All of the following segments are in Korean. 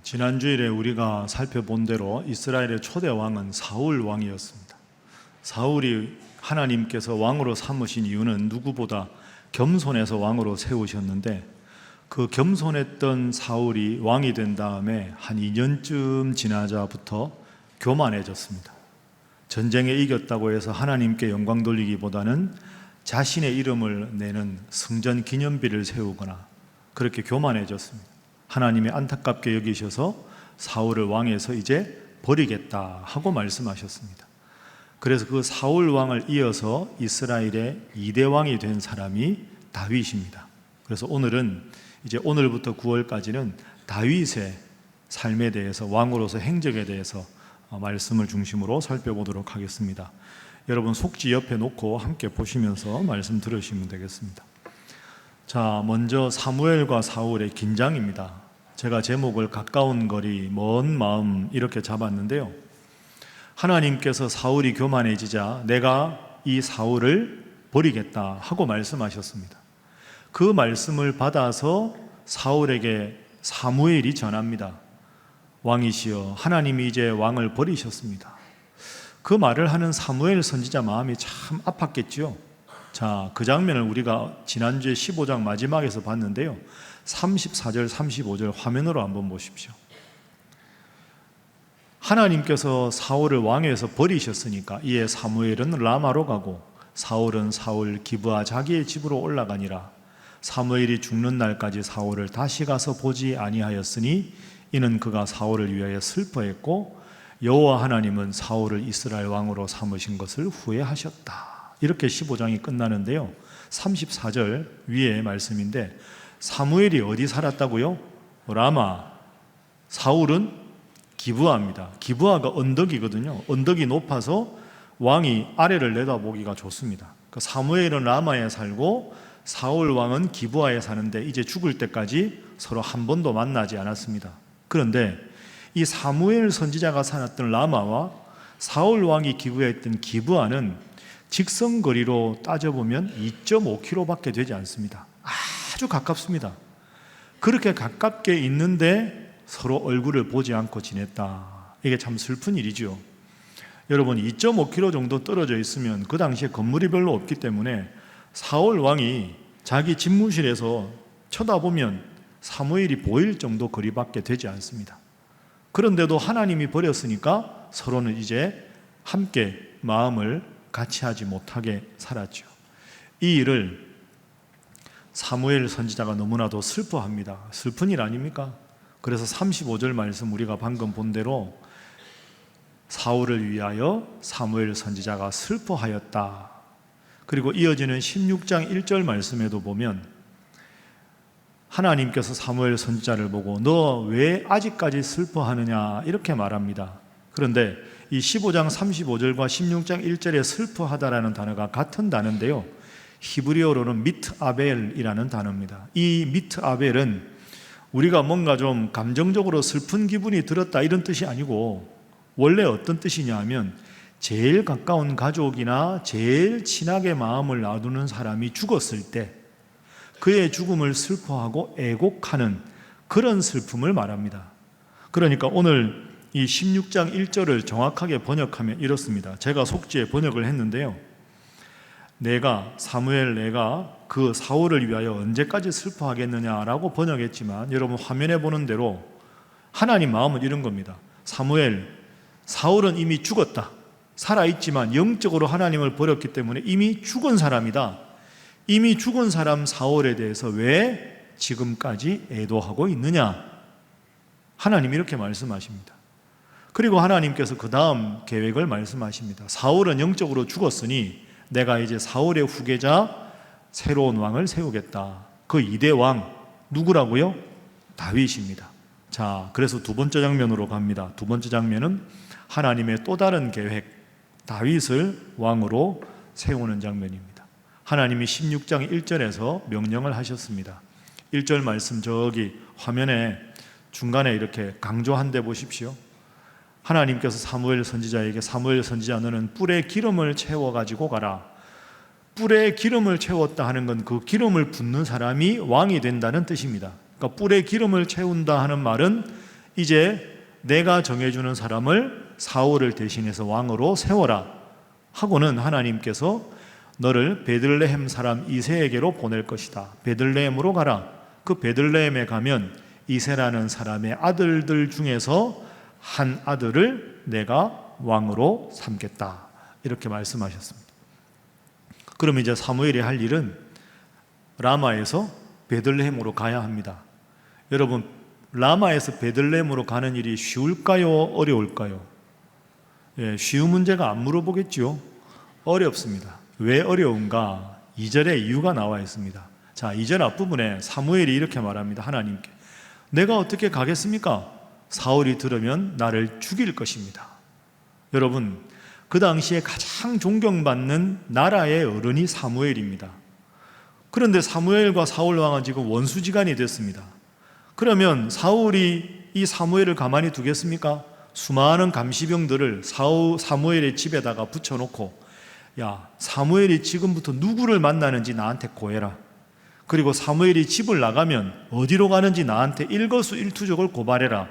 지난 주일에 우리가 살펴본 대로 이스라엘의 초대 왕은 사울 왕이었습니다. 사울이 하나님께서 왕으로 삼으신 이유는 누구보다 겸손해서 왕으로 세우셨는데, 그 겸손했던 사울이 왕이 된 다음에 한 2년쯤 지나자부터 교만해졌습니다. 전쟁에 이겼다고 해서 하나님께 영광 돌리기보다는 자신의 이름을 내는 성전 기념비를 세우거나 그렇게 교만해졌습니다. 하나님이 안타깝게 여기셔서 사울을 왕에서 이제 버리겠다 하고 말씀하셨습니다. 그래서 그 사울 왕을 이어서 이스라엘의 2대 왕이 된 사람이 다윗입니다. 그래서 오늘은 이제 오늘부터 9월까지는 다윗의 삶에 대해서, 왕으로서 행적에 대해서 말씀을 중심으로 살펴보도록 하겠습니다. 여러분 속지 옆에 놓고 함께 보시면서 말씀 들으시면 되겠습니다. 자, 먼저 사무엘과 사울의 긴장입니다. 제가 제목을 가까운 거리, 먼 마음 이렇게 잡았는데요. 하나님께서 사울이 교만해지자 내가 이 사울을 버리겠다 하고 말씀하셨습니다. 그 말씀을 받아서 사울에게 사무엘이 전합니다. 왕이시여, 하나님이 이제 왕을 버리셨습니다. 그 말을 하는 사무엘 선지자 마음이 참 아팠겠지요. 자, 그 장면을 우리가 지난주에 15장 마지막에서 봤는데요. 34절, 35절 화면으로 한번 보십시오. 하나님께서 사울을 왕에서 버리셨으니까 이에 사무엘은 라마로 가고 사울은 사울 기브아 자기의 집으로 올라가니라. 사무엘이 죽는 날까지 사울을 다시 가서 보지 아니하였으니 이는 그가 사울을 위하여 슬퍼했고 여호와 하나님은 사울을 이스라엘 왕으로 삼으신 것을 후회하셨다. 이렇게 15장이 끝나는데요. 34절 위에 말씀인데, 사무엘이 어디 살았다고요? 라마. 사울은 기브아입니다. 기브아가 언덕이거든요. 언덕이 높아서 왕이 아래를 내다보기가 좋습니다. 사무엘은 라마에 살고 사울 왕은 기브아에 사는데 이제 죽을 때까지 서로 한 번도 만나지 않았습니다. 그런데 이 사무엘 선지자가 살았던 라마와 사울 왕이 기브아했던 기브아는 직선거리로 따져보면 2.5km밖에 되지 않습니다. 아주 가깝습니다. 그렇게 가깝게 있는데 서로 얼굴을 보지 않고 지냈다. 이게 참 슬픈 일이죠. 여러분, 2.5km 정도 떨어져 있으면 그 당시에 건물이 별로 없기 때문에 사울 왕이 자기 집무실에서 쳐다보면 사무엘이 보일 정도 거리밖에 되지 않습니다. 그런데도 하나님이 버렸으니까 서로는 이제 함께 마음을 같이 하지 못하게 살았죠. 이 일을 사무엘 선지자가 너무나도 슬퍼합니다. 슬픈 일 아닙니까? 그래서 35절 말씀 우리가 방금 본 대로 사울을 위하여 사무엘 선지자가 슬퍼하였다. 그리고 이어지는 16장 1절 말씀에도 보면 하나님께서 사무엘 선지자를 보고 너 왜 아직까지 슬퍼하느냐 이렇게 말합니다. 그런데 이 15장 35절과 16장 1절에 슬퍼하다라는 단어가 같은 단어인데요. 히브리어로는 미트아벨이라는 단어입니다. 이 미트아벨은 우리가 뭔가 좀 감정적으로 슬픈 기분이 들었다 이런 뜻이 아니고, 원래 어떤 뜻이냐 하면 제일 가까운 가족이나 제일 친하게 마음을 놔두는 사람이 죽었을 때 그의 죽음을 슬퍼하고 애곡하는 그런 슬픔을 말합니다. 그러니까 오늘 이 16장 1절을 정확하게 번역하면 이렇습니다. 제가 속지에 번역을 했는데요. 내가 그 사울을 위하여 언제까지 슬퍼하겠느냐라고 번역했지만, 여러분 화면에 보는 대로 하나님 마음은 이런 겁니다. 사울은 이미 죽었다. 살아있지만 영적으로 하나님을 버렸기 때문에 이미 죽은 사람이다. 이미 죽은 사람 사울에 대해서 왜 지금까지 애도하고 있느냐? 하나님이 이렇게 말씀하십니다. 그리고 하나님께서 그 다음 계획을 말씀하십니다. 사울은 영적으로 죽었으니 내가 이제 사울의 후계자 새로운 왕을 세우겠다. 그 2대 왕 누구라고요? 다윗입니다. 자, 그래서 두 번째 장면으로 갑니다. 두 번째 장면은 하나님의 또 다른 계획, 다윗을 왕으로 세우는 장면입니다. 하나님이 16장 1절에서 명령을 하셨습니다. 1절 말씀 저기 화면에 중간에 이렇게 강조한 데 보십시오. 하나님께서 사무엘 선지자에게 사무엘 선지자 너는 뿔에 기름을 채워가지고 가라. 뿔에 기름을 채웠다 하는 건 그 기름을 붓는 사람이 왕이 된다는 뜻입니다. 그러니까 뿔에 기름을 채운다 하는 말은 이제 내가 정해주는 사람을 사울을 대신해서 왕으로 세워라 하고는 하나님께서 너를 베들레헴 사람 이새에게로 보낼 것이다. 베들레헴으로 가라. 그 베들레헴에 가면 이새라는 사람의 아들들 중에서 한 아들을 내가 왕으로 삼겠다. 이렇게 말씀하셨습니다. 그럼 이제 사무엘이 할 일은 라마에서 베들레헴으로 가야 합니다. 여러분, 라마에서 베들레헴으로 가는 일이 쉬울까요? 어려울까요? 쉬운 문제가 안 물어보겠죠? 어렵습니다. 왜 어려운가? 2절에 이유가 나와 있습니다. 자, 2절 앞부분에 사무엘이 이렇게 말합니다. 하나님께 내가 어떻게 가겠습니까? 사울이 들으면 나를 죽일 것입니다. 여러분, 그 당시에 가장 존경받는 나라의 어른이 사무엘입니다. 그런데 사무엘과 사울 왕은 지금 원수지간이 됐습니다. 그러면 사울이 이 사무엘을 가만히 두겠습니까? 수많은 감시병들을 사무엘의 집에다가 붙여놓고 야, 사무엘이 지금부터 누구를 만나는지 나한테 고해라. 그리고 사무엘이 집을 나가면 어디로 가는지 나한테 일거수일투족을 고발해라.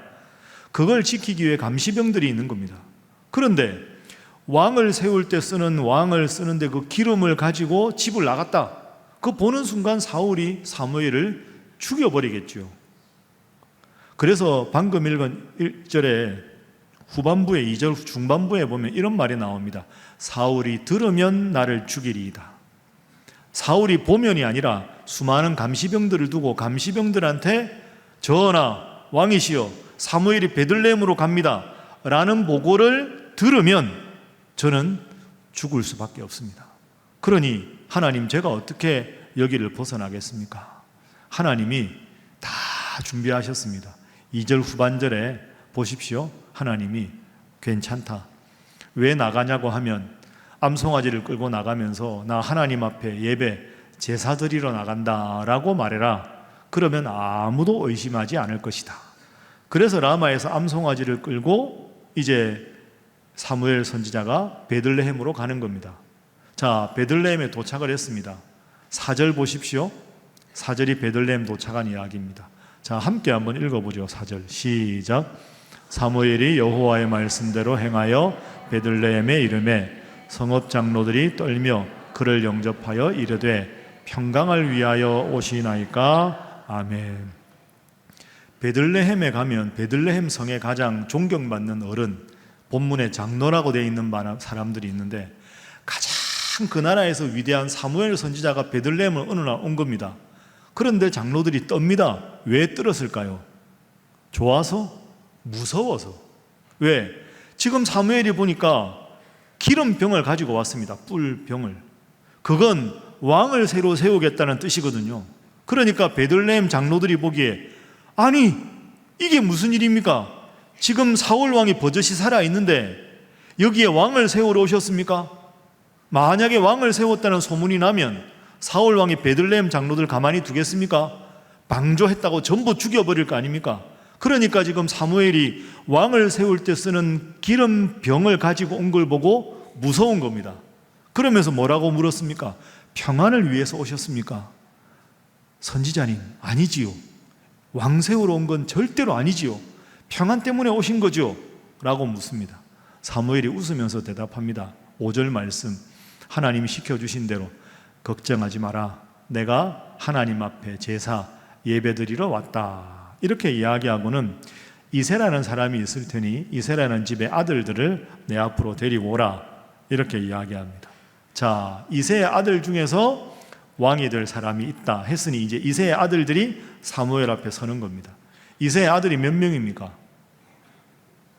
그걸 지키기 위해 감시병들이 있는 겁니다. 그런데 왕을 세울 때 쓰는 왕을 쓰는데 그 기름을 가지고 집을 나갔다. 그 보는 순간 사울이 사무엘을 죽여버리겠죠. 그래서 방금 읽은 1절에 후반부에 2절 중반부에 보면 이런 말이 나옵니다. 사울이 들으면 나를 죽이리이다. 사울이 보면이 아니라 수많은 감시병들을 두고 감시병들한테 전하 왕이시여 사무엘이 베들레헴으로 갑니다 라는 보고를 들으면 저는 죽을 수밖에 없습니다. 그러니 하나님 제가 어떻게 여기를 벗어나겠습니까? 하나님이 다 준비하셨습니다. 2절 후반절에 보십시오. 하나님이 괜찮다. 왜 나가냐고 하면 암송아지를 끌고 나가면서 나 하나님 앞에 예배 제사 드리러 나간다라고 말해라. 그러면 아무도 의심하지 않을 것이다. 그래서 라마에서 암송아지를 끌고 이제 사무엘 선지자가 베들레헴으로 가는 겁니다. 자, 베들레헴에 도착을 했습니다. 4절 보십시오. 4절이 베들레헴 도착한 이야기입니다. 자, 함께 한번 읽어보죠. 4절 시작. 사무엘이 여호와의 말씀대로 행하여 베들레헴에 이르매 성읍 장로들이 떨며 그를 영접하여 이르되 평강을 위하여 오시나이까. 아멘. 베들레헴에 가면 베들레헴 성의 가장 존경받는 어른, 본문에 장로라고 되어 있는 사람들이 있는데 가장 그 나라에서 위대한 사무엘 선지자가 베들레헴을 어느 날 온 겁니다. 그런데 장로들이 떱니다. 왜 떨었을까요? 좋아서? 무서워서. 왜? 지금 사무엘이 보니까 기름병을 가지고 왔습니다. 뿔병을. 그건 왕을 새로 세우겠다는 뜻이거든요. 그러니까 베들레헴 장로들이 보기에 아니 이게 무슨 일입니까? 지금 사울 왕이 버젓이 살아있는데 여기에 왕을 세우러 오셨습니까? 만약에 왕을 세웠다는 소문이 나면 사울 왕이 베들레헴 장로들 가만히 두겠습니까? 방조했다고 전부 죽여버릴 거 아닙니까? 그러니까 지금 사무엘이 왕을 세울 때 쓰는 기름병을 가지고 온 걸 보고 무서운 겁니다. 그러면서 뭐라고 물었습니까? 평안을 위해서 오셨습니까? 선지자님, 아니지요. 왕 세우러 온 건 절대로 아니지요. 평안 때문에 오신 거죠? 라고 묻습니다. 사무엘이 웃으면서 대답합니다. 5절 말씀, 하나님이 시켜주신 대로 걱정하지 마라. 내가 하나님 앞에 제사 예배드리러 왔다. 이렇게 이야기하고는 이새라는 사람이 있을 테니 이새라는 집의 아들들을 내 앞으로 데리고 오라. 이렇게 이야기합니다. 자, 이새의 아들 중에서 왕이 될 사람이 있다 했으니 이제 이새의 아들들이 사무엘 앞에 서는 겁니다. 이새의 아들이 몇 명입니까?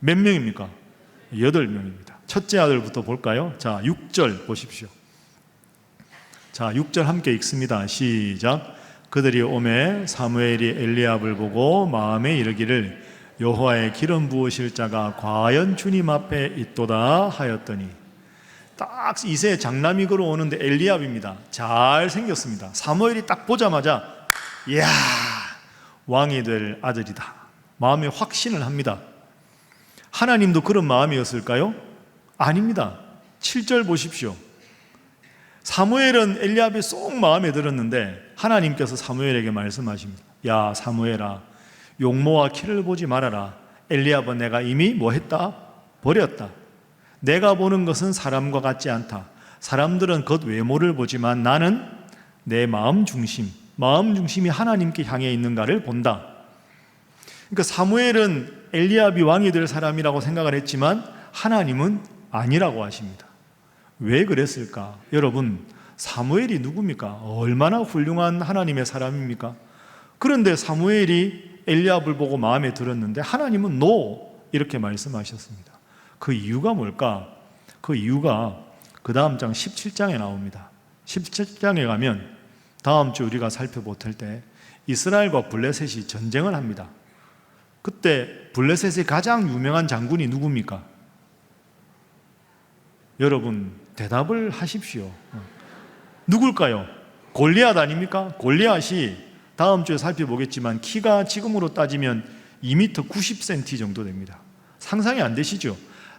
몇 명입니까? 8명입니다. 첫째 아들부터 볼까요? 자, 6절 보십시오. 자, 6절 함께 읽습니다. 시작. 그들이 오매 사무엘이 엘리압을 보고 마음에 이르기를 여호와의 기름 부으실 자가 과연 주님 앞에 있도다 하였더니 딱 이새 장남이 걸어오는데 엘리압입니다. 잘 생겼습니다. 사무엘이 딱 보자마자 이야 왕이 될 아들이다. 마음에 확신을 합니다. 하나님도 그런 마음이었을까요? 아닙니다. 7절 보십시오. 사무엘은 엘리압이 쏙 마음에 들었는데 하나님께서 사무엘에게 말씀하십니다. 야 사무엘아, 용모와 키를 보지 말아라. 엘리압은 내가 이미 뭐 했다? 버렸다. 내가 보는 것은 사람과 같지 않다. 사람들은 겉 외모를 보지만 나는 내 마음 중심이 하나님께 향해 있는가를 본다. 그러니까 사무엘은 엘리압이 왕이 될 사람이라고 생각을 했지만 하나님은 아니라고 하십니다. 왜 그랬을까? 여러분, 사무엘이 누굽니까? 얼마나 훌륭한 하나님의 사람입니까? 그런데 사무엘이 엘리압을 보고 마음에 들었는데 하나님은 노 이렇게 말씀하셨습니다. 그 이유가 뭘까? 그 이유가 그 다음 장 17장에 나옵니다. 17장에 가면 다음 주 우리가 살펴볼 때 이스라엘과 블레셋이 전쟁을 합니다. 그때 블레셋의 가장 유명한 장군이 누굽니까? 여러분 대답을 하십시오. 누굴까요? 골리앗 아닙니까? 골리앗이 다음 주에 살펴보겠지만 키가 지금으로 따지면 2m 90cm 정도 됩니다. 상상이 안 되시죠?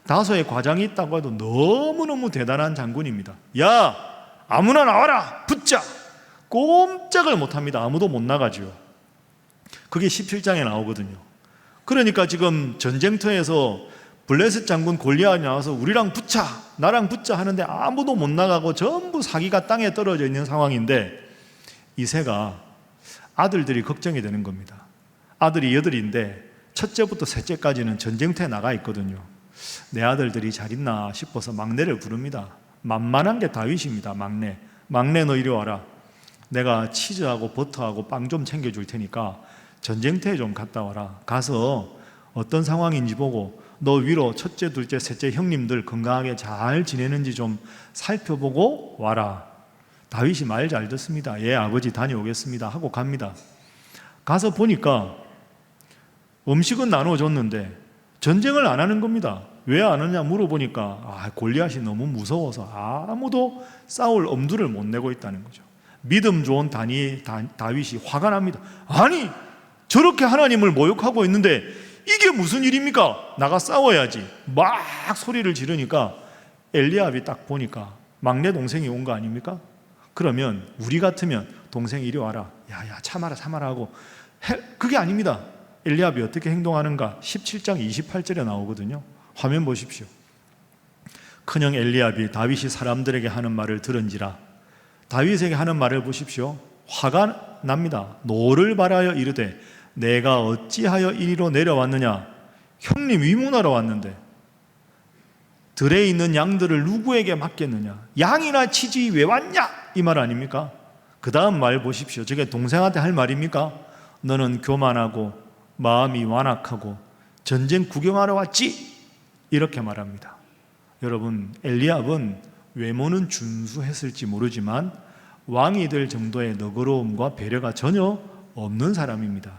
다소의 과장이 있다고 해도 너무너무 대단한 장군입니다. 야, 아무나 나와라! 붙자! 꼼짝을 못합니다. 아무도 못 나가죠. 그게 17장에 나오거든요. 그러니까 지금 전쟁터에서 블레셋 장군 골리앗이 나와서 우리랑 붙자, 나랑 붙자 하는데 아무도 못 나가고 전부 사기가 땅에 떨어져 있는 상황인데 이새가 아들들이 걱정이 되는 겁니다. 아들이 8인데 첫째부터 셋째까지는 전쟁터에 나가 있거든요. 내 아들들이 잘 있나 싶어서 막내를 부릅니다. 만만한 게 다윗입니다. 막내 너 이리 와라. 내가 치즈하고 버터하고 빵 좀 챙겨줄 테니까 전쟁터에 좀 갔다 와라. 가서 어떤 상황인지 보고 너 위로 첫째, 둘째, 셋째 형님들 건강하게 잘 지내는지 좀 살펴보고 와라. 다윗이 말 잘 듣습니다. 예, 아버지 다녀오겠습니다 하고 갑니다. 가서 보니까 음식은 나눠줬는데 전쟁을 안 하는 겁니다. 왜 안 하냐 물어보니까 골리앗이 너무 무서워서 아무도 싸울 엄두를 못 내고 있다는 거죠. 믿음 좋은 다윗이 화가 납니다. 아니 저렇게 하나님을 모욕하고 있는데 이게 무슨 일입니까? 나가 싸워야지. 막 소리를 지르니까 엘리압이 딱 보니까 막내 동생이 온 거 아닙니까? 그러면 우리 같으면 동생 이리 와라. 야야 참아라 하고 그게 아닙니다. 엘리압이 어떻게 행동하는가? 17장 28절에 나오거든요. 화면 보십시오. 큰형 엘리압이 다윗이 사람들에게 하는 말을 들은지라. 다윗에게 하는 말을 보십시오. 화가 납니다. 노를 바라여 이르되 내가 어찌하여 이리로 내려왔느냐? 형님 위문하러 왔는데 들에 있는 양들을 누구에게 맡겼느냐? 양이나 치지 왜 왔냐? 이 말 아닙니까? 그 다음 말 보십시오. 저게 동생한테 할 말입니까? 너는 교만하고 마음이 완악하고 전쟁 구경하러 왔지? 이렇게 말합니다. 여러분, 엘리압은 외모는 준수했을지 모르지만 왕이 될 정도의 너그러움과 배려가 전혀 없는 사람입니다.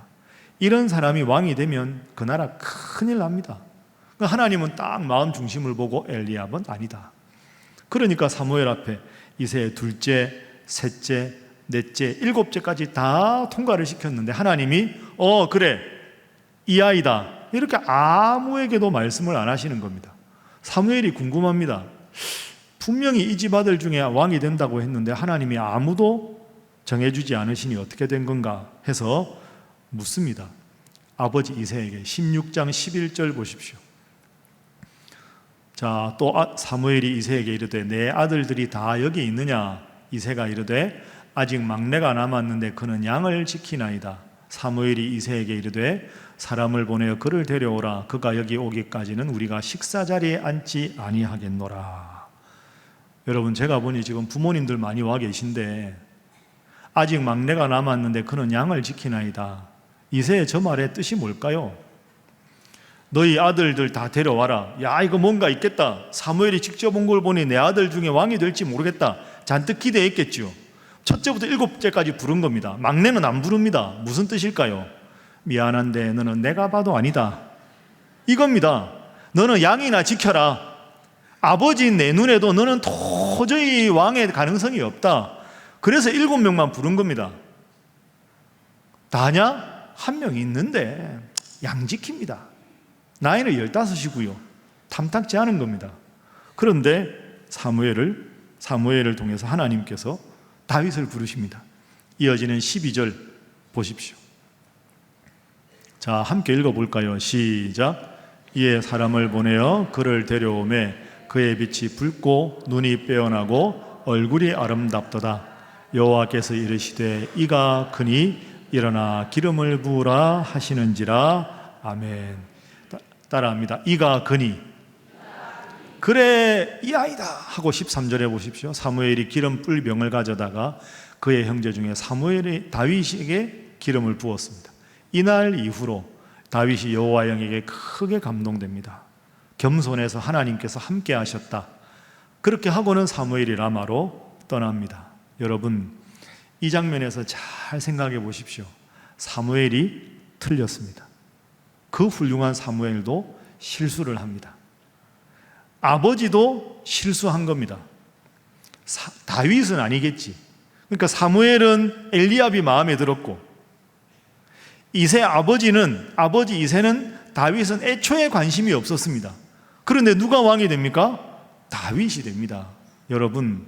이런 사람이 왕이 되면 그 나라 큰일 납니다. 하나님은 딱 마음 중심을 보고 엘리압은 아니다. 그러니까 사무엘 앞에 이새의 둘째, 셋째, 넷째, 일곱째까지 다 통과를 시켰는데 하나님이 그래 이 아이다 이렇게 아무에게도 말씀을 안 하시는 겁니다. 사무엘이 궁금합니다. 분명히 이 집 아들 중에 왕이 된다고 했는데 하나님이 아무도 정해주지 않으시니 어떻게 된 건가 해서 묻습니다. 아버지 이새에게 16장 11절 보십시오. 자, 또 사무엘이 이새에게 이르되 내 아들들이 다 여기 있느냐? 이새가 이르되 아직 막내가 남았는데 그는 양을 지키나이다. 사무엘이 이새에게 이르되 사람을 보내어 그를 데려오라. 그가 여기 오기까지는 우리가 식사 자리에 앉지 아니하겠노라. 여러분, 제가 보니 지금 부모님들 많이 와 계신데 아직 막내가 남았는데 그는 양을 지키나이다. 이새의 저 말의 뜻이 뭘까요? 너희 아들들 다 데려와라. 야, 이거 뭔가 있겠다. 사무엘이 직접 온 걸 보니 내 아들 중에 왕이 될지 모르겠다. 잔뜩 기대했겠죠. 첫째부터 일곱째까지 부른 겁니다. 막내는 안 부릅니다. 무슨 뜻일까요? 미안한데 너는 내가 봐도 아니다. 이겁니다. 너는 양이나 지켜라. 아버지인 내 눈에도 너는 도저히 왕의 가능성이 없다. 그래서 7명만 부른 겁니다. 다냐? 한 명 있는데 양 지킵니다. 나이는 15이고요. 탐탁지 않은 겁니다. 그런데 사무엘을 통해서 하나님께서 다윗을 부르십니다. 이어지는 12절 보십시오. 자, 함께 읽어볼까요? 시작. 이에 사람을 보내어 그를 데려오매 그의 빛이 붉고 눈이 빼어나고 얼굴이 아름답도다. 여호와께서 이르시되 이가 크니 일어나 기름을 부으라 하시는지라. 아멘. 따라합니다. 이가 크니 그래 이 아이다 하고 13절에 보십시오. 사무엘이 기름 뿔병을 가져다가 그의 형제 중에 사무엘이 다윗에게 기름을 부었습니다. 이날 이후로 다윗이 여호와 영에게 크게 감동됩니다. 겸손해서 하나님께서 함께 하셨다. 그렇게 하고는 사무엘이 라마로 떠납니다. 여러분, 이 장면에서 잘 생각해 보십시오. 사무엘이 틀렸습니다. 그 훌륭한 사무엘도 실수를 합니다. 아버지도 실수한 겁니다. 다윗은 아니겠지. 그러니까 사무엘은 엘리압이 마음에 들었고, 아버지 이새는 다윗은 애초에 관심이 없었습니다. 그런데 누가 왕이 됩니까? 다윗이 됩니다. 여러분,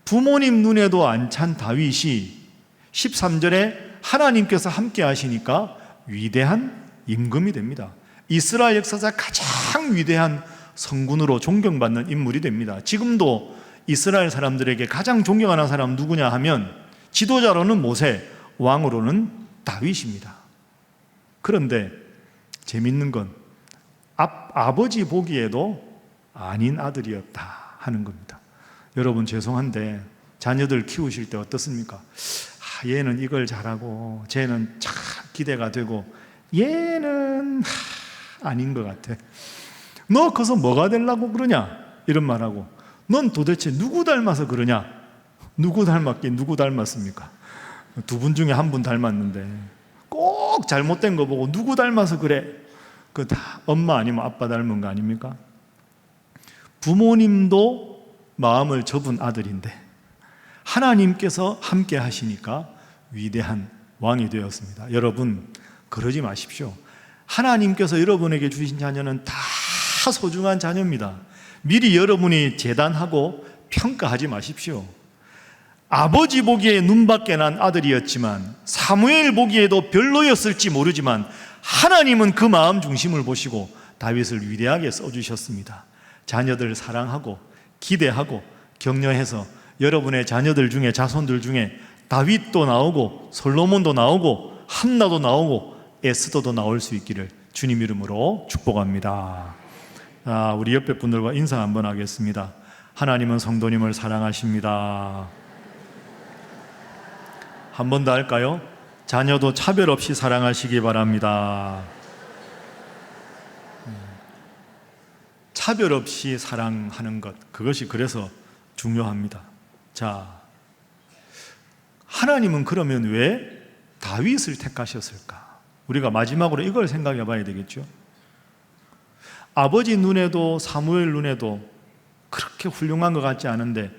부모님 눈에도 안 찬 다윗이 13절에 하나님께서 함께 하시니까 위대한 임금이 됩니다. 이스라엘 역사상 가장 위대한 성군으로 존경받는 인물이 됩니다. 지금도 이스라엘 사람들에게 가장 존경하는 사람 누구냐 하면 지도자로는 모세, 왕으로는 다윗입니다. 그런데 재밌는 건 아버지 보기에도 아닌 아들이었다 하는 겁니다. 여러분, 죄송한데 자녀들 키우실 때 어떻습니까? 얘는 이걸 잘하고 쟤는 참 기대가 되고 얘는 아닌 것 같아. 너 커서 뭐가 되려고 그러냐? 이런 말하고, 넌 도대체 누구 닮아서 그러냐? 누구 닮았긴 누구 닮았습니까? 두 분 중에 한 분 닮았는데 꼭 잘못된 거 보고 누구 닮아서 그래? 그 다 엄마 아니면 아빠 닮은 거 아닙니까? 부모님도 마음을 접은 아들인데 하나님께서 함께 하시니까 위대한 왕이 되었습니다. 여러분, 그러지 마십시오. 하나님께서 여러분에게 주신 자녀는 다 소중한 자녀입니다. 미리 여러분이 재단하고 평가하지 마십시오. 아버지 보기에 눈밖에 난 아들이었지만 사무엘 보기에도 별로였을지 모르지만 하나님은 그 마음 중심을 보시고 다윗을 위대하게 써주셨습니다. 자녀들 사랑하고 기대하고 격려해서 여러분의 자녀들 중에, 자손들 중에 다윗도 나오고 솔로몬도 나오고 한나도 나오고 에스더도 나올 수 있기를 주님 이름으로 축복합니다. 우리 옆에 분들과 인사 한번 하겠습니다. 하나님은 성도님을 사랑하십니다. 한 번 더 할까요? 자녀도 차별 없이 사랑하시기 바랍니다. 차별 없이 사랑하는 것, 그것이 그래서 중요합니다. 자, 하나님은 그러면 왜 다윗을 택하셨을까? 우리가 마지막으로 이걸 생각해 봐야 되겠죠. 아버지 눈에도 사무엘 눈에도 그렇게 훌륭한 것 같지 않은데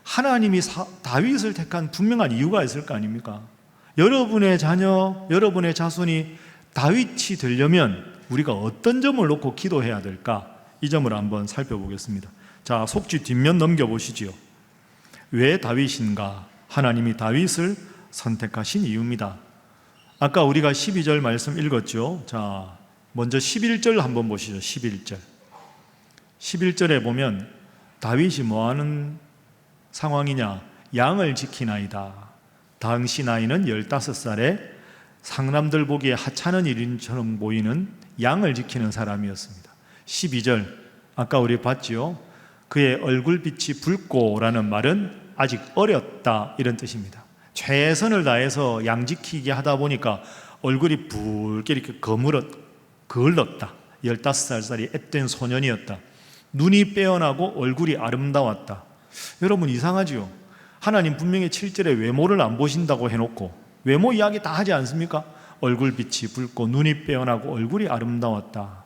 하나님이 다윗을 택한 분명한 이유가 있을 거 아닙니까? 여러분의 자녀, 여러분의 자손이 다윗이 되려면 우리가 어떤 점을 놓고 기도해야 될까? 이 점을 한번 살펴보겠습니다. 자, 속지 뒷면 넘겨보시지요. 왜 다윗인가? 하나님이 다윗을 선택하신 이유입니다. 아까 우리가 12절 말씀 읽었죠. 자, 먼저 11절 한번 보시죠. 11절. 11절에 보면 다윗이 뭐하는 상황이냐? 양을 지키나이다. 당시 나이는 15살에 상남들 보기에 하찮은 일인처럼 보이는 양을 지키는 사람이었습니다. 12절, 아까 우리 봤지요. 그의 얼굴빛이 붉고라는 말은 아직 어렸다, 이런 뜻입니다. 최선을 다해서 양 지키게 하다 보니까 얼굴이 붉게 이렇게 거을렀다. 15살짜리 앳된 소년이었다. 눈이 빼어나고 얼굴이 아름다웠다. 여러분, 이상하지요? 하나님 분명히 7절에 외모를 안 보신다고 해놓고 외모 이야기 다 하지 않습니까? 얼굴빛이 붉고 눈이 빼어나고 얼굴이 아름다웠다.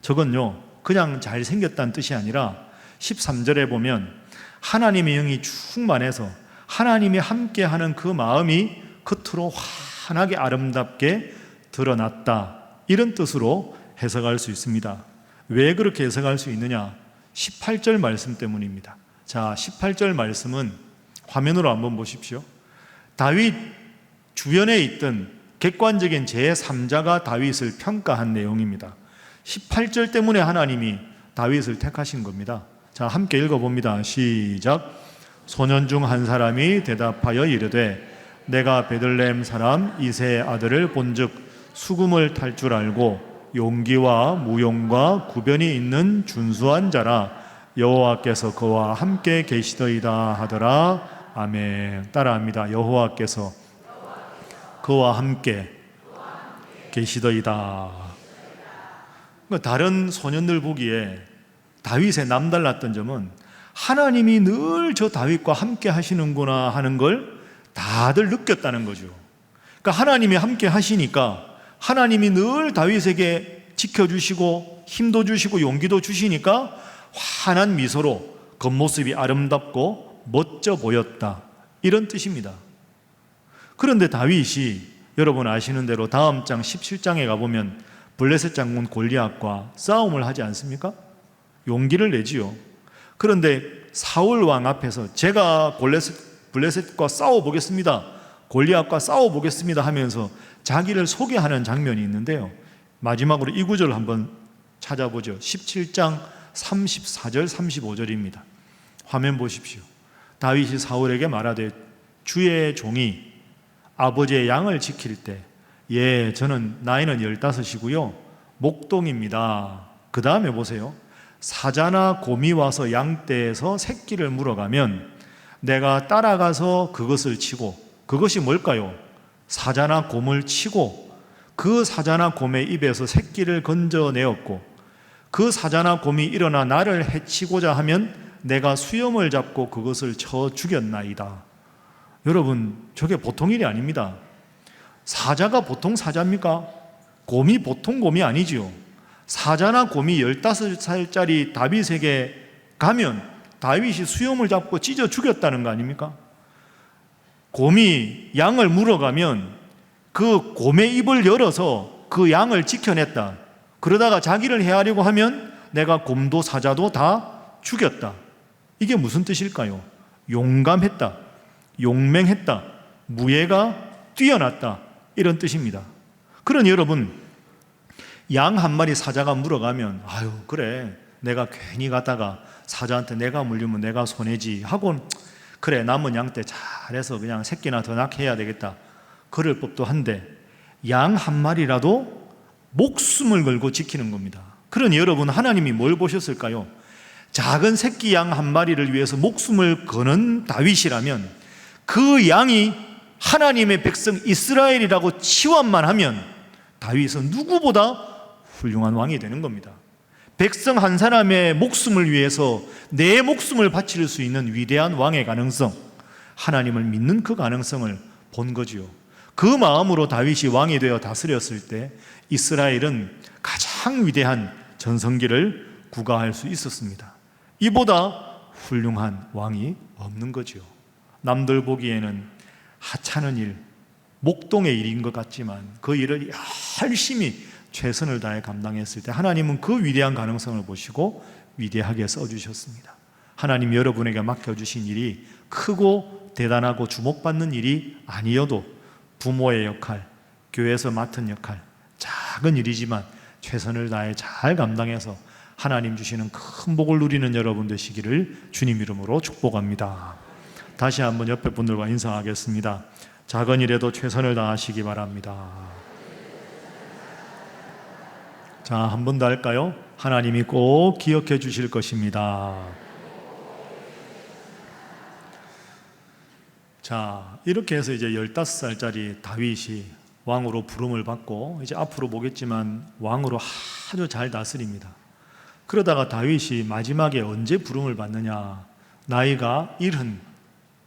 저건요, 그냥 잘생겼다는 뜻이 아니라 13절에 보면 하나님의 영이 충만해서 하나님이 함께하는 그 마음이 겉으로 환하게 아름답게 드러났다, 이런 뜻으로 해석할 수 있습니다. 왜 그렇게 해석할 수 있느냐? 18절 말씀 때문입니다. 자, 18절 말씀은 화면으로 한번 보십시오. 다윗 주변에 있던 객관적인 제3자가 다윗을 평가한 내용입니다. 18절 때문에 하나님이 다윗을 택하신 겁니다. 자, 함께 읽어봅니다. 시작. 소년 중 한 사람이 대답하여 이르되 내가 베들레헴 사람 이새의 아들을 본즉 수금을 탈 줄 알고 용기와 무용과 구변이 있는 준수한 자라 여호와께서 그와 함께 계시더이다 하더라. 아멘. 따라합니다. 여호와께서 그와 함께 계시더이다. 다른 소년들 보기에 다윗의 남달랐던 점은 하나님이 늘 저 다윗과 함께 하시는구나 하는 걸 다들 느꼈다는 거죠. 그러니까 하나님이 함께 하시니까 하나님이 늘 다윗에게 지켜주시고 힘도 주시고 용기도 주시니까 환한 미소로 겉모습이 아름답고 멋져 보였다, 이런 뜻입니다. 그런데 다윗이 여러분 아시는 대로 다음 장 17장에 가보면 블레셋 장군 골리앗과 싸움을 하지 않습니까? 용기를 내지요. 그런데 사울 왕 앞에서 제가 블레셋과 싸워보겠습니다, 골리앗과 싸워보겠습니다 하면서 자기를 소개하는 장면이 있는데요, 마지막으로 이 구절을 한번 찾아보죠. 17장 34절 35절입니다 화면 보십시오. 다윗이 사울에게 말하되 주의 종이 아버지의 양을 지킬 때 예, 저는 나이는 15이고요 목동입니다. 그 다음에 보세요. 사자나 곰이 와서 양떼에서 새끼를 물어가면 내가 따라가서 그것을 치고, 그것이 뭘까요? 사자나 곰을 치고 그 사자나 곰의 입에서 새끼를 건져내었고 그 사자나 곰이 일어나 나를 해치고자 하면 내가 수염을 잡고 그것을 쳐 죽였나이다. 여러분, 저게 보통 일이 아닙니다. 사자가 보통 사자입니까? 곰이 보통 곰이 아니지요. 사자나 곰이 15살짜리 다윗에게 가면 다윗이 수염을 잡고 찢어 죽였다는 거 아닙니까? 곰이 양을 물어가면 그 곰의 입을 열어서 그 양을 지켜냈다. 그러다가 자기를 해하려고 하면 내가 곰도 사자도 다 죽였다. 이게 무슨 뜻일까요? 용감했다, 용맹했다, 무예가 뛰어났다, 이런 뜻입니다. 그러니 여러분, 양 한 마리 사자가 물어가면 아유 그래, 내가 괜히 갔다가 사자한테 내가 물리면 내가 손해지 하고 그래, 남은 양 때 잘해서 그냥 새끼나 더 낳게 해야 되겠다, 그럴 법도 한데 양 한 마리라도 목숨을 걸고 지키는 겁니다. 그러니 여러분, 하나님이 뭘 보셨을까요? 작은 새끼 양 한 마리를 위해서 목숨을 거는 다윗이라면 그 양이 하나님의 백성 이스라엘이라고 치환만 하면 다윗은 누구보다 훌륭한 왕이 되는 겁니다. 백성 한 사람의 목숨을 위해서 내 목숨을 바칠 수 있는 위대한 왕의 가능성, 하나님을 믿는 그 가능성을 본 거지요. 그 마음으로 다윗이 왕이 되어 다스렸을 때 이스라엘은 가장 위대한 전성기를 구가할 수 있었습니다. 이보다 훌륭한 왕이 없는 거지요. 남들 보기에는 하찮은 일, 목동의 일인 것 같지만 그 일을 열심히 최선을 다해 감당했을 때 하나님은 그 위대한 가능성을 보시고 위대하게 써주셨습니다. 하나님 여러분에게 맡겨주신 일이 크고 대단하고 주목받는 일이 아니어도 부모의 역할, 교회에서 맡은 역할, 작은 일이지만 최선을 다해 잘 감당해서 하나님 주시는 큰 복을 누리는 여러분 되시기를 주님 이름으로 축복합니다. 다시 한번 옆에 분들과 인사하겠습니다. 작은 일에도 최선을 다하시기 바랍니다. 자, 한 번 더 할까요? 하나님이 꼭 기억해 주실 것입니다. 자, 이렇게 해서 이제 15살짜리 다윗이 왕으로 부름을 받고 이제 앞으로 보겠지만 왕으로 아주 잘 다스립니다. 그러다가 다윗이 마지막에 언제 부름을 받느냐, 나이가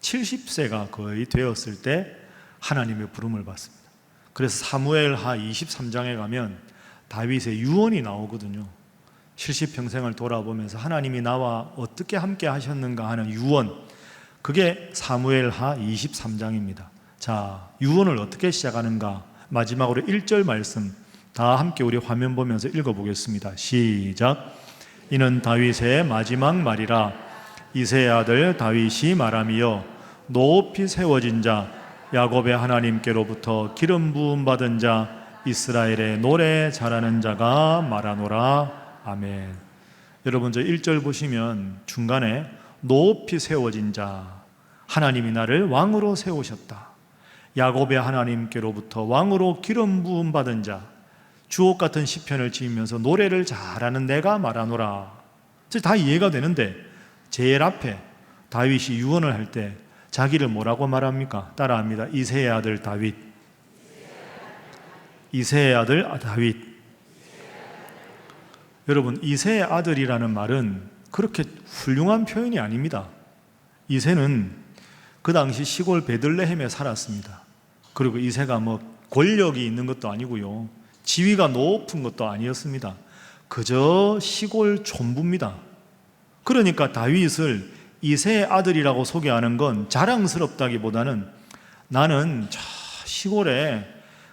70세가 거의 되었을 때 하나님의 부름을 받습니다. 그래서 사무엘하 23장에 가면 다윗의 유언이 나오거든요. 70평생을 돌아보면서 하나님이 나와 어떻게 함께 하셨는가 하는 유언, 그게 사무엘하 23장입니다. 자, 유언을 어떻게 시작하는가, 마지막으로 1절 말씀 다 함께 우리 화면 보면서 읽어보겠습니다. 시작. 이는 다윗의 마지막 말이라. 이새의 아들 다윗이 말하며 높이 세워진 자 야곱의 하나님께로부터 기름 부음 받은 자 이스라엘의 노래 잘하는 자가 말하노라. 아멘. 여러분, 저 1절 보시면 중간에 높이 세워진 자, 하나님이 나를 왕으로 세우셨다. 야곱의 하나님께로부터 왕으로 기름 부음 받은 자, 주옥 같은 시편을 지으면서 노래를 잘하는 내가 말하노라. 다 이해가 되는데 제일 앞에 다윗이 유언을 할 때 자기를 뭐라고 말합니까? 따라합니다. 이새의 아들 다윗. 이새의 아들 다윗. 여러분, 이새의 아들이라는 말은 그렇게 훌륭한 표현이 아닙니다. 이새는 그 당시 시골 베들레헴에 살았습니다. 그리고 이새가 뭐 권력이 있는 것도 아니고요, 지위가 높은 것도 아니었습니다. 그저 시골 촌부입니다. 그러니까 다윗을 이새의 아들이라고 소개하는 건 자랑스럽다기보다는 나는 저 시골에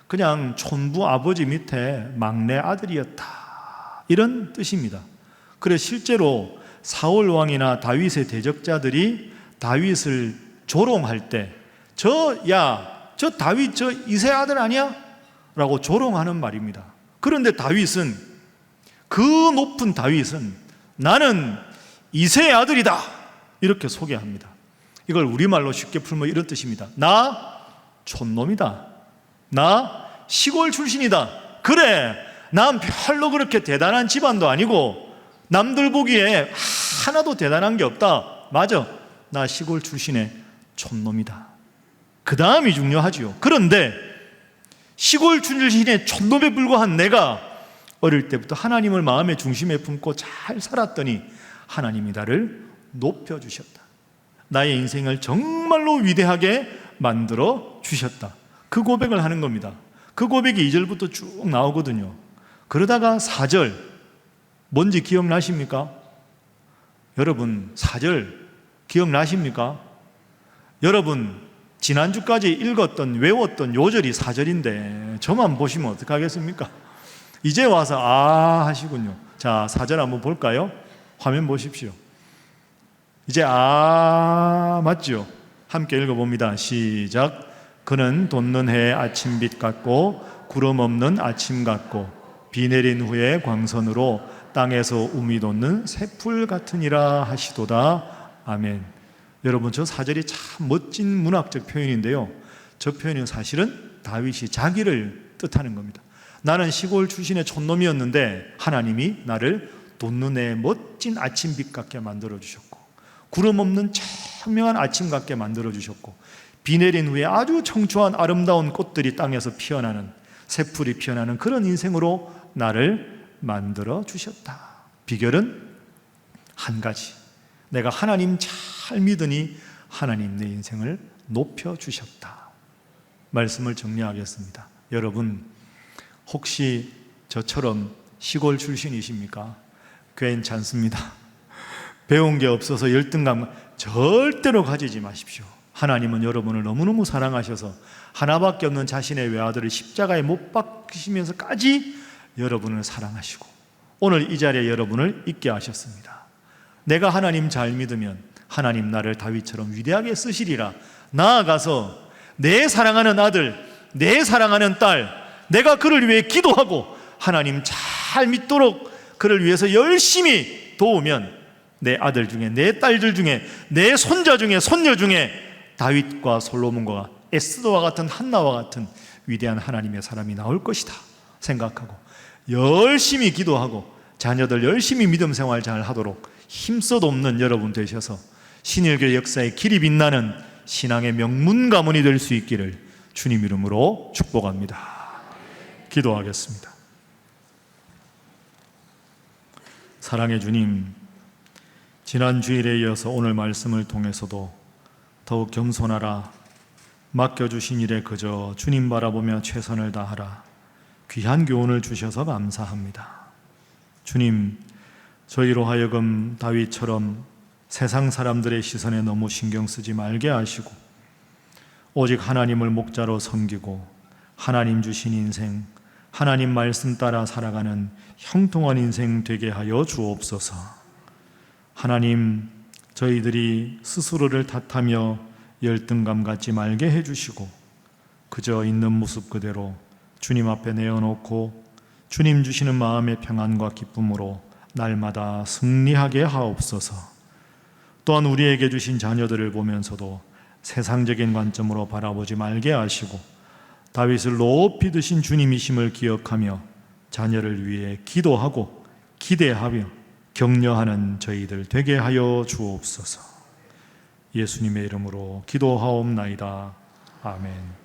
그냥 촌부 아버지 밑에 막내 아들이었다, 이런 뜻입니다. 그래 실제로 사울 왕이나 다윗의 대적자들이 다윗을 조롱할 때 저 다윗 저 이새 아들 아니야? 라고 조롱하는 말입니다. 그런데 다윗은, 그 높은 다윗은 나는 이새의 아들이다, 이렇게 소개합니다. 이걸 우리말로 쉽게 풀면 이런 뜻입니다. 나 촌놈이다. 나 시골 출신이다. 그래, 난 별로 그렇게 대단한 집안도 아니고 남들 보기에 하나도 대단한 게 없다. 맞아, 나 시골 출신의 촌놈이다. 그 다음이 중요하지요. 그런데 시골 출신의 촌놈에 불과한 내가 어릴 때부터 하나님을 마음의 중심에 품고 잘 살았더니 하나님이 나를 높여주셨다. 나의 인생을 정말로 위대하게 만들어 주셨다. 그 고백을 하는 겁니다. 그 고백이 2절부터 쭉 나오거든요. 그러다가 4절, 뭔지 기억나십니까? 여러분, 4절 기억나십니까? 여러분, 지난주까지 읽었던, 외웠던 요절이 4절인데 저만 보시면 어떡하겠습니까? 이제 와서 하시군요. 자, 4절 한번 볼까요? 화면 보십시오. 이제 맞죠? 함께 읽어봅니다. 시작. 그는 돋는 해의 아침빛 같고 구름 없는 아침 같고 비 내린 후에 광선으로 땅에서 우미 돋는 새풀 같으니라 하시도다. 아멘. 여러분, 저 4절이 참 멋진 문학적 표현인데요, 저 표현은 사실은 다윗이 자기를 뜻하는 겁니다. 나는 시골 출신의 촌놈이었는데 하나님이 나를 돋는 해의 멋진 아침빛 같게 만들어주셨고, 구름 없는 청명한 아침 같게 만들어주셨고, 비 내린 후에 아주 청초한 아름다운 꽃들이 땅에서 피어나는, 새풀이 피어나는 그런 인생으로 나를 만들어주셨다. 비결은 한 가지. 내가 하나님 잘 믿으니 하나님 내 인생을 높여주셨다. 말씀을 정리하겠습니다. 여러분, 혹시 저처럼 시골 출신이십니까? 괜찮습니다. 배운 게 없어서 열등감 절대로 가지지 마십시오. 하나님은 여러분을 너무너무 사랑하셔서 하나밖에 없는 자신의 외아들을 십자가에 못 박히시면서까지 여러분을 사랑하시고 오늘 이 자리에 여러분을 있게 하셨습니다. 내가 하나님 잘 믿으면 하나님 나를 다윗처럼 위대하게 쓰시리라. 나아가서 내 사랑하는 아들, 내 사랑하는 딸, 내가 그를 위해 기도하고 하나님 잘 믿도록 그를 위해서 열심히 도우면 내 아들 중에, 내 딸들 중에, 내 손자 중에, 손녀 중에 다윗과 솔로몬과 에스더와 같은, 한나와 같은 위대한 하나님의 사람이 나올 것이다 생각하고 열심히 기도하고 자녀들 열심히 믿음 생활 잘 하도록 힘써 돕는 여러분 되셔서 신일교회 역사의 길이 빛나는 신앙의 명문 가문이 될 수 있기를 주님 이름으로 축복합니다. 기도하겠습니다. 사랑의 주님, 지난 주일에 이어서 오늘 말씀을 통해서도 더욱 겸손하라, 맡겨주신 일에 그저 주님 바라보며 최선을 다하라, 귀한 교훈을 주셔서 감사합니다. 주님, 저희로 하여금 다윗처럼 세상 사람들의 시선에 너무 신경 쓰지 말게 하시고 오직 하나님을 목자로 섬기고 하나님 주신 인생, 하나님 말씀 따라 살아가는 형통한 인생 되게 하여 주옵소서. 하나님, 저희들이 스스로를 탓하며 열등감 갖지 말게 해주시고 그저 있는 모습 그대로 주님 앞에 내어놓고 주님 주시는 마음의 평안과 기쁨으로 날마다 승리하게 하옵소서. 또한 우리에게 주신 자녀들을 보면서도 세상적인 관점으로 바라보지 말게 하시고 다윗을 높이 드신 주님이심을 기억하며 자녀를 위해 기도하고 기대하며 격려하는 저희들 되게 하여 주옵소서. 예수님의 이름으로 기도하옵나이다. 아멘.